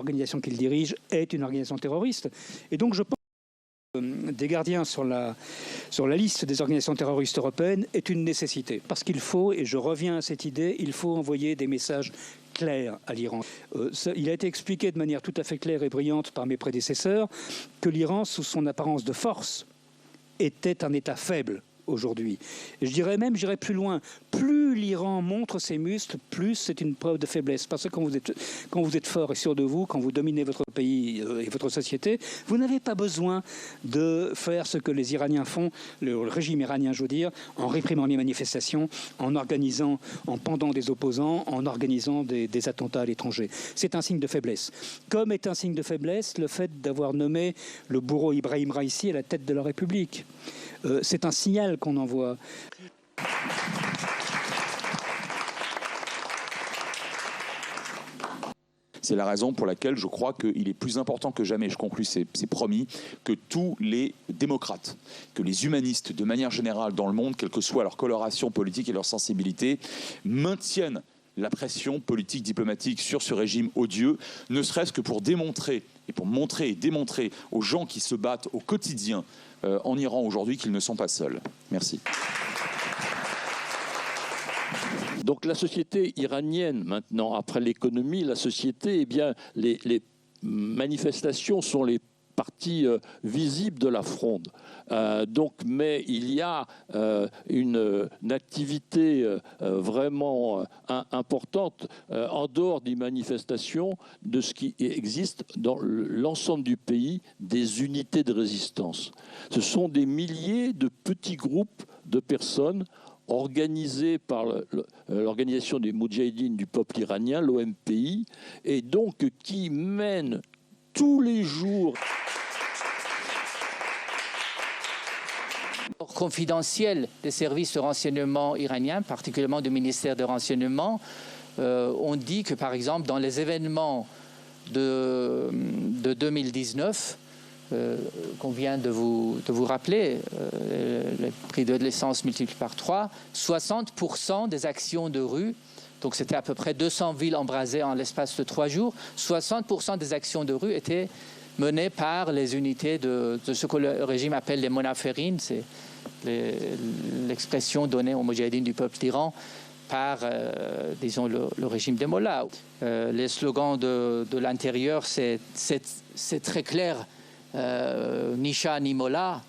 l'organisation qu'il dirige est une organisation terroriste. Et donc je pense que des gardiens sur la liste des organisations terroristes européennes est une nécessité. Parce qu'il faut, et je reviens à cette idée, il faut envoyer des messages clair à l'Iran. Il a été expliqué de manière tout à fait claire et brillante par mes prédécesseurs que l'Iran, sous son apparence de force, était un État faible aujourd'hui. Et je dirais même, j'irais plus loin, plus l'Iran montre ses muscles, plus c'est une preuve de faiblesse. Parce que quand vous êtes fort et sûr de vous, quand vous dominez votre pays et votre société, vous n'avez pas besoin de faire ce que les Iraniens font, le régime iranien, je veux dire, en réprimant les manifestations, en organisant, en pendant des opposants, en organisant des attentats à l'étranger. C'est un signe de faiblesse. Comme est un signe de faiblesse le fait d'avoir nommé le bourreau Ibrahim Raïssi à la tête de la République. C'est un signal qu'on envoie. C'est la raison pour laquelle je crois qu'il est plus important que jamais, je conclus, c'est promis, que tous les démocrates, que les humanistes de manière générale dans le monde, quelle que soit leur coloration politique et leur sensibilité, maintiennent la pression politique, diplomatique sur ce régime odieux, ne serait-ce que pour démontrer, et pour montrer et démontrer aux gens qui se battent au quotidien en Iran aujourd'hui qu'ils ne sont pas seuls. Merci. Donc la société iranienne, maintenant, après l'économie, la société, eh bien, les manifestations sont les parties visibles de la fronde. Mais il y a une activité vraiment importante en dehors des manifestations de ce qui existe dans l'ensemble du pays, des unités de résistance. Ce sont des milliers de petits groupes de personnes organisés par l'organisation des Moudjahidines du peuple iranien, l'OMPI, et donc qui mènent tous les jours. Confidentiel des services de renseignement iraniens, particulièrement du ministère de renseignement, on dit que par exemple dans les événements de 2019 qu'on vient de vous rappeler, le prix de l'essence multiplié par 3, 60% des actions de rue, donc c'était à peu près 200 villes embrasées en l'espace de 3 jours, 60% des actions de rue étaient menées par les unités de ce que le régime appelle les monaférines, c'est l'expression donnée aux Moudjahidines du peuple d'Iran par, disons, le régime des mollahs. Les slogans de l'intérieur, c'est très clair, ni Shah ni Mollah.